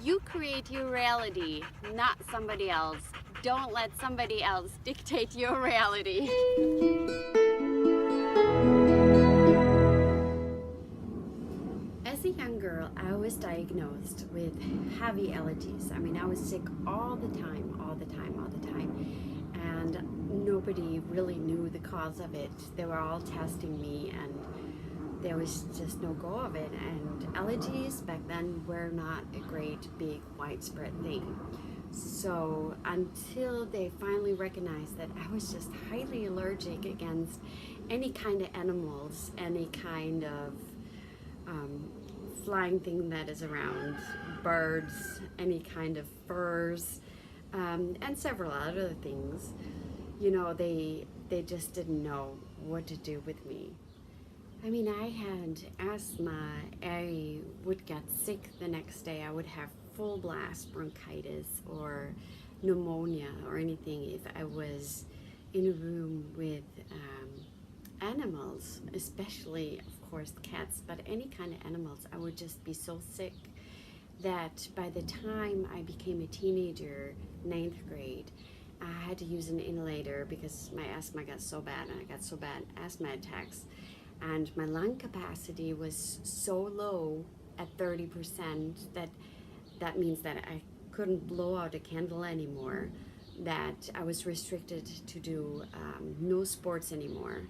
You create your reality, not somebody else. Don't let somebody else dictate your reality. As a young girl, I was diagnosed with heavy allergies. I mean, I was sick all the time, all the time, all the time. And nobody really knew the cause of it. They were all testing me and there was just no go of it. And allergies back then were not a great, big, widespread thing. So until they finally recognized that I was just highly allergic against any kind of animals, any kind of flying thing that is around, birds, any kind of furs, and several other things, you know, they just didn't know what to do with me. I mean, I had asthma. I would get sick the next day. I would have full blast bronchitis or pneumonia or anything if I was in a room with animals, especially, of course, cats, but any kind of animals. I would just be so sick that by the time I became a teenager, 9th grade, I had to use an inhalator because my asthma got so bad, and I got so bad asthma attacks. And my lung capacity was so low at 30% that means that I couldn't blow out a candle anymore, that I was restricted to do no sports anymore.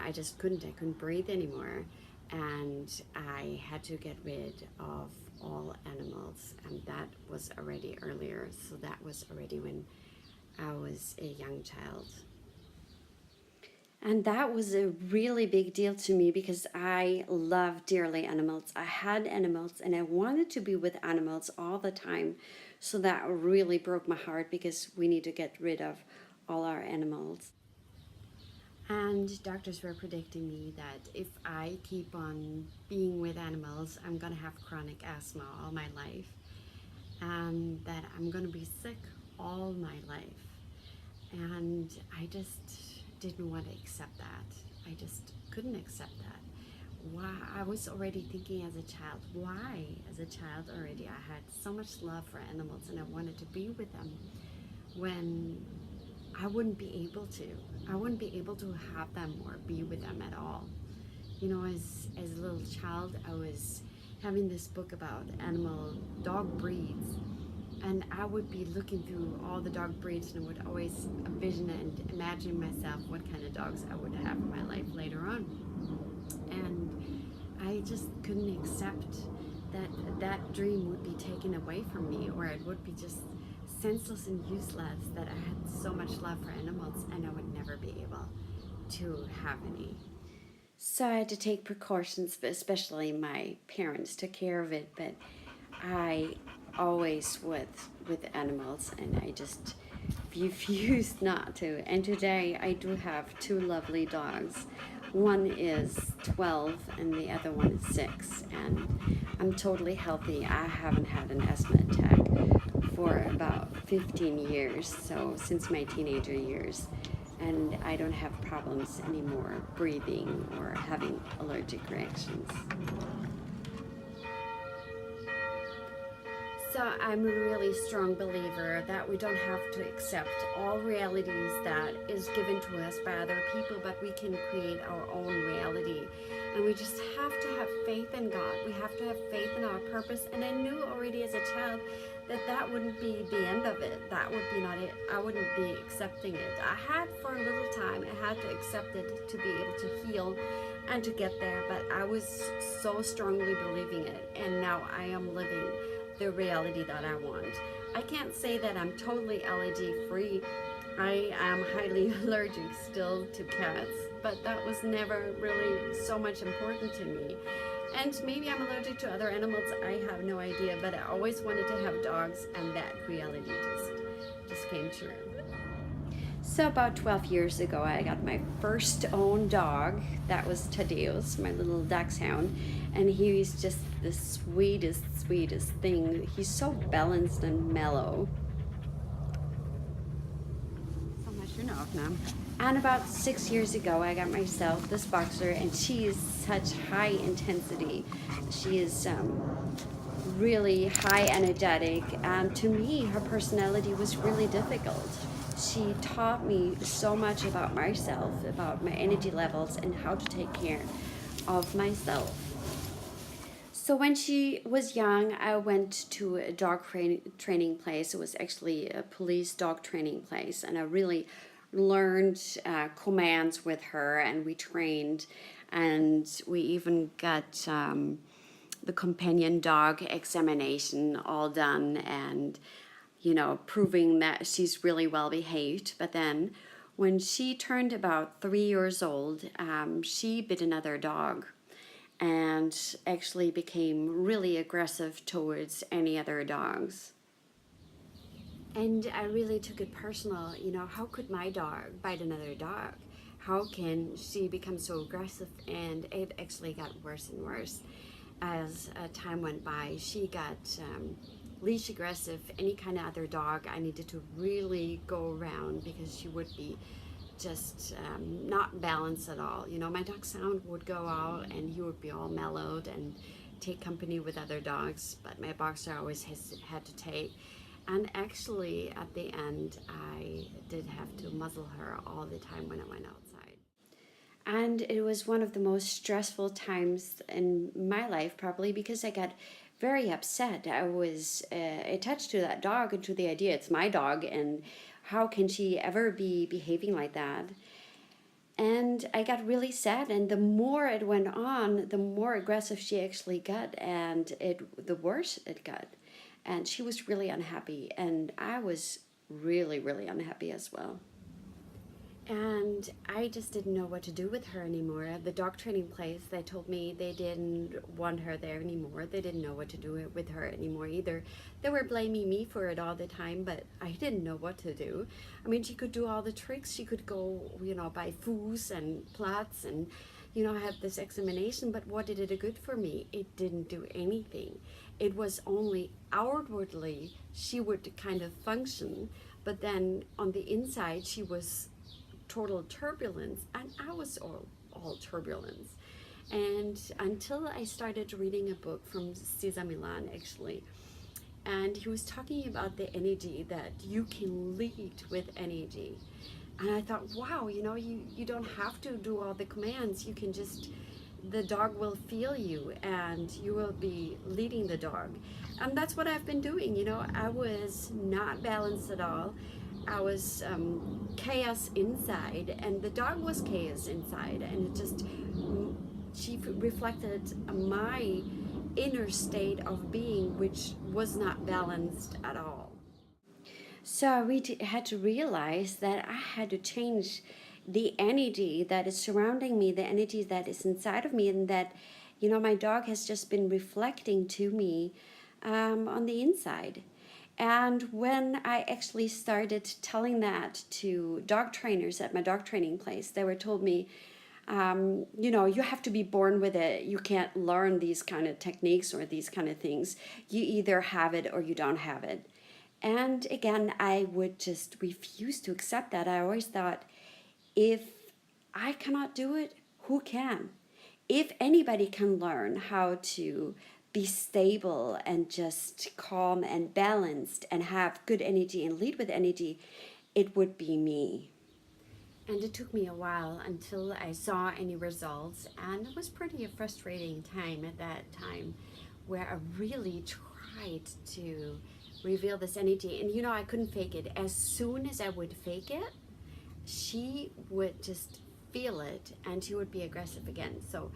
I just couldn't breathe anymore, and I had to get rid of all animals, and that was already earlier, so that was already when I was a young child. And that was a really big deal to me because I love dearly animals. I had animals and I wanted to be with animals all the time. So that really broke my heart because we need to get rid of all our animals. And doctors were predicting me that if I keep on being with animals, I'm gonna have chronic asthma all my life. And that I'm gonna be sick all my life. And I just didn't want to accept that. I just couldn't accept that. Why? I was already thinking as a child, why as a child already I had so much love for animals and I wanted to be with them when I wouldn't be able to. I wouldn't be able to have them or be with them at all. You know, as a little child, I was having this book about dog breeds, and I would be looking through all the dog breeds and would always envision and imagine myself what kind of dogs I would have in my life later on. And I just couldn't accept that dream would be taken away from me, or it would be just senseless and useless, that I had so much love for animals and I would never be able to have any. So I had to take precautions, but especially my parents took care of it, but I always with animals, and I just refused not to. And today I do have 2 lovely dogs. One is 12 and the other one is 6, and I'm totally healthy. I haven't had an asthma attack for about 15 years, so since my teenager years, and I don't have problems anymore breathing or having allergic reactions. So I'm a really strong believer that we don't have to accept all realities that is given to us by other people, but we can create our own reality. And we just have to have faith in God. We have to have faith in our purpose. And I knew already as a child that wouldn't be the end of it. That would be not it. I wouldn't be accepting it. I had for a little time, I had to accept it to be able to heal and to get there, but I was so strongly believing it. And now I am living the reality that I want. I can't say that I'm totally allergy free. I am highly allergic still to cats, but that was never really so much important to me. And maybe I'm allergic to other animals, I have no idea, but I always wanted to have dogs, and that reality just came true. So about 12 years ago, I got my first own dog. That was Tadeus, my little dachshund, and he's just the sweetest thing. He's so balanced and mellow. So much you know of them. And about 6 years ago, I got myself this boxer, and she is such high intensity. She is really high energetic, and to me her personality was really difficult. She taught me so much about myself, about my energy levels, and how to take care of myself. So when she was young, I went to a training place. It was actually a police dog training place, and I really learned commands with her, and we trained, and we even got the companion dog examination all done, and proving that she's really well behaved. But then when she turned about 3 years old, she bit another dog and actually became really aggressive towards any other dogs. And I really took it personal. How could my dog bite another dog? How can she become so aggressive? And it actually got worse and worse as time went by. She got leash aggressive. Any kind of other dog, I needed to really go around because she would be just not balanced at all. My dog Sound would go out and he would be all mellowed and take company with other dogs, but my boxer always had to take. And actually, at the end, I did have to muzzle her all the time when I went outside. And it was one of the most stressful times in my life, probably because I got very upset. I was attached to that dog and to the idea it's my dog, and how can she ever be behaving like that? And I got really sad, and the more it went on, the more aggressive she actually got, and the worse it got. And she was really unhappy, and I was really, really unhappy as well. And I just didn't know what to do with her anymore. The dog training place, they told me they didn't want her there anymore. They didn't know what to do with her anymore either. They were blaming me for it all the time, but I didn't know what to do. I mean, she could do all the tricks. She could go, buy foos and plots and, have this examination, but what did it good for me? It didn't do anything. It was only outwardly she would kind of function, but then on the inside she was total turbulence, and I was all turbulence. And until I started reading a book from Ceasar Millan, actually, and he was talking about the energy that you can lead with energy. And I thought, wow, you don't have to do all the commands. You can just, the dog will feel you and you will be leading the dog. And that's what I've been doing. I was not balanced at all. I was chaos inside, and the dog was chaos inside, and she reflected my inner state of being, which was not balanced at all. So we had to realize that I had to change the energy that is surrounding me, the energy that is inside of me, and that, my dog has just been reflecting to me on the inside. And when I actually started telling that to dog trainers at my dog training place, they were told me, you have to be born with it. You can't learn these kind of techniques or these kind of things. You either have it or you don't have it. And again, I would just refuse to accept that. I always thought, if I cannot do it, who can? If anybody can learn how to be stable and just calm and balanced and have good energy and lead with energy, it would be me. And it took me a while until I saw any results, and it was pretty a frustrating time at that time, where I really tried to reveal this energy. And I couldn't fake it. As soon as I would fake it, she would just feel it and she would be aggressive again. So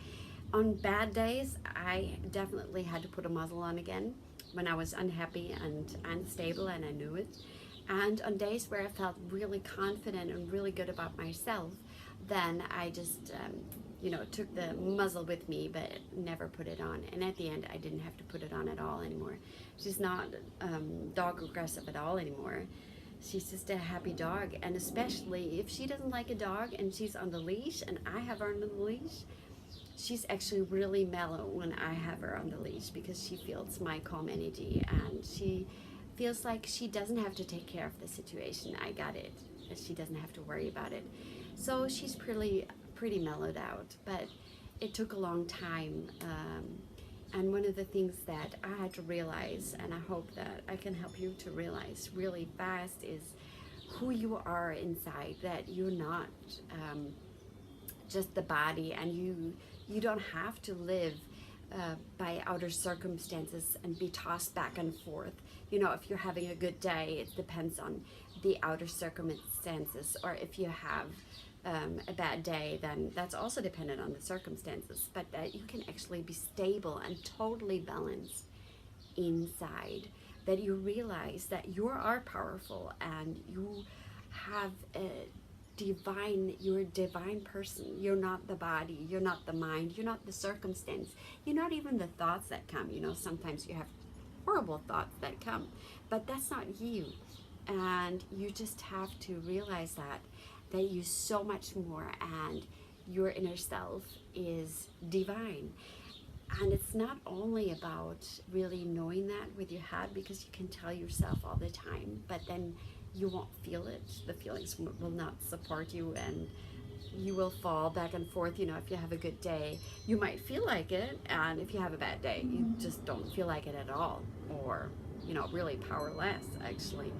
on bad days, I definitely had to put a muzzle on again when I was unhappy and unstable, and I knew it. And on days where I felt really confident and really good about myself, then I just took the muzzle with me, but never put it on. And at the end, I didn't have to put it on at all anymore. She's not dog aggressive at all anymore. She's just a happy dog. And especially if she doesn't like a dog and she's on the leash and I have her on the leash, she's actually really mellow when I have her on the leash, because she feels my calm energy and she feels like she doesn't have to take care of the situation. I got it. She doesn't have to worry about it. So she's pretty mellowed out, but it took a long time. And one of the things that I had to realize, and I hope that I can help you to realize really fast, is who you are inside, that you're not just the body, and you don't have to live by outer circumstances and be tossed back and forth. You know, if you're having a good day, it depends on the outer circumstances, or if you have a bad day, then that's also dependent on the circumstances. But that you can actually be stable and totally balanced inside, that you realize that you are powerful and you have a you're a divine person. You're not the body, you're not the mind, you're not the circumstance, you're not even the thoughts that come. You know, sometimes you have horrible thoughts that come, but that's not you. And you just have to realize that you so much more, and your inner self is divine. And it's not only about really knowing that with your head, because you can tell yourself all the time, but then you won't feel it. The feelings will not support you, and you will fall back and forth. You know, if you have a good day, you might feel like it, and if you have a bad day, you just don't feel like it at all, or, you know, really powerless, actually.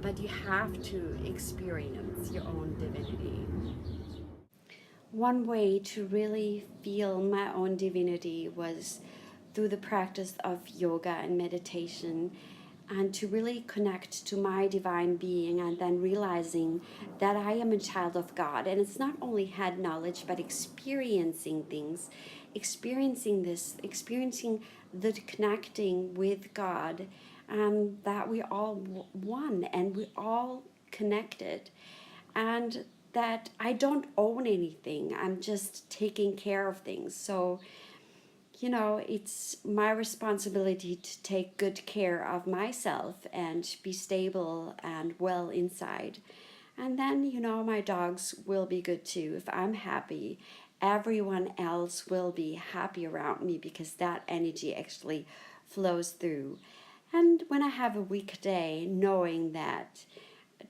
But you have to experience your own divinity. One way to really feel my own divinity was through the practice of yoga and meditation, and to really connect to my divine being, and then realizing that I am a child of God. And it's not only head knowledge, but experiencing things, experiencing the connecting with God, that we all one and we all connected, and that I don't own anything. I'm just taking care of things. So, you know, it's my responsibility to take good care of myself and be stable and well inside. And then, you know, my dogs will be good too. If I'm happy, everyone else will be happy around me, because that energy actually flows through. And when I have a weak day, knowing that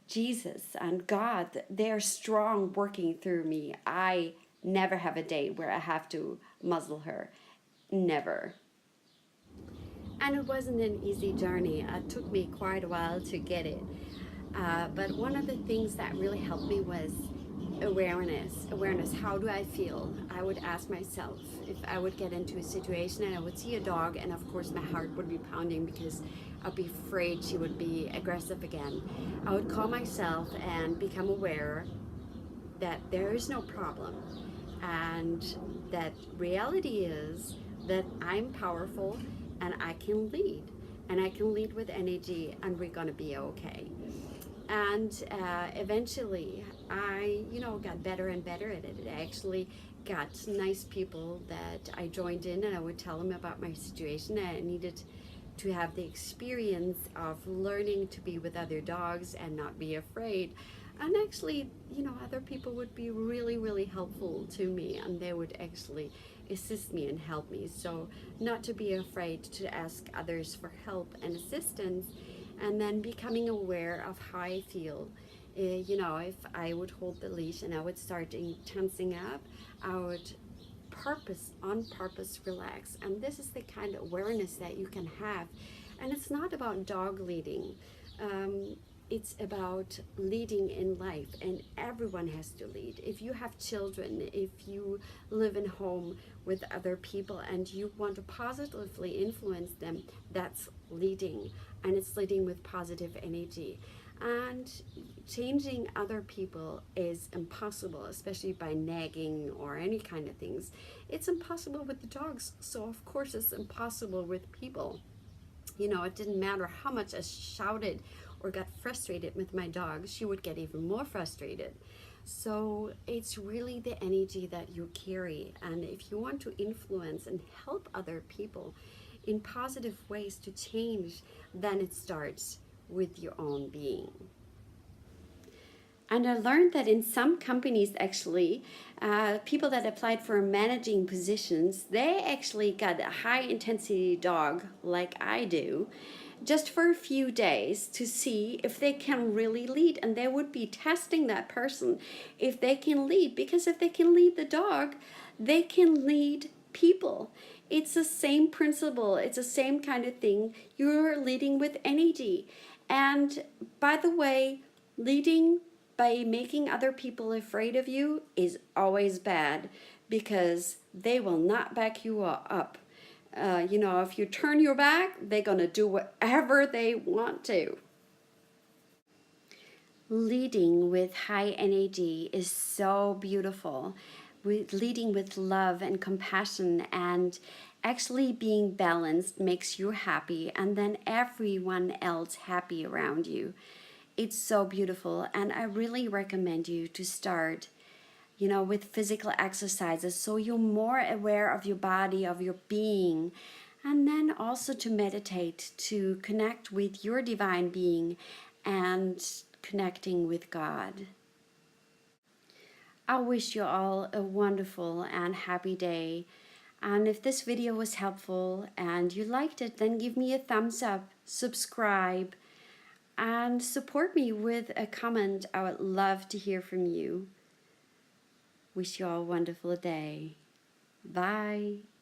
Jesus and God, they're strong working through me, I never have a day where I have to muzzle her. Never. And it wasn't an easy journey. It took me quite a while to get it. But one of the things that really helped me was awareness. How do I feel? I would ask myself, if I would get into a situation and I would see a dog, and of course my heart would be pounding because I'd be afraid she would be aggressive again. I would calm myself and become aware that there is no problem, and that reality is that I'm powerful and I can lead, and I can lead with energy, and we're gonna be okay. And eventually I, you know, got better and better at it. I actually got nice people that I joined in, and I would tell them about my situation. I needed to have the experience of learning to be with other dogs and not be afraid. And actually, you know, other people would be really, really helpful to me, and they would actually assist me and help me. So not to be afraid to ask others for help and assistance, and then becoming aware of how I feel. You know, if I would hold the leash and I would start tensing up, I would on purpose relax. And this is the kind of awareness that you can have. And it's not about dog leading. It's about leading in life, and everyone has to lead. If you have children, if you live in home with other people and you want to positively influence them, that's leading, and it's leading with positive energy. And changing other people is impossible, especially by nagging or any kind of things. It's impossible with the dogs, so of course it's impossible with people. You know, it didn't matter how much I shouted or got frustrated with my dog, she would get even more frustrated. So it's really the energy that you carry. And if you want to influence and help other people in positive ways to change, then it starts with your own being. And I learned that in some companies, actually, people that applied for managing positions, they actually got a high intensity dog like I do, just for a few days to see if they can really lead. And they would be testing that person if they can lead, because if they can lead the dog, they can lead people. It's the same principle. It's the same kind of thing. You're leading with NAD. And by the way, leading by making other people afraid of you is always bad because they will not back you up. If you turn your back, they're going to do whatever they want to. Leading with high NAD is so beautiful. Leading with love and compassion and actually being balanced makes you happy, and then everyone else happy around you. It's so beautiful, and I really recommend you to start with physical exercises so you're more aware of your body, of your being, and then also to meditate, to connect with your divine being and connecting with God. I wish you all a wonderful and happy day. And if this video was helpful and you liked it, then give me a thumbs up, subscribe, and support me with a comment. I would love to hear from you. Wish you all a wonderful day. Bye.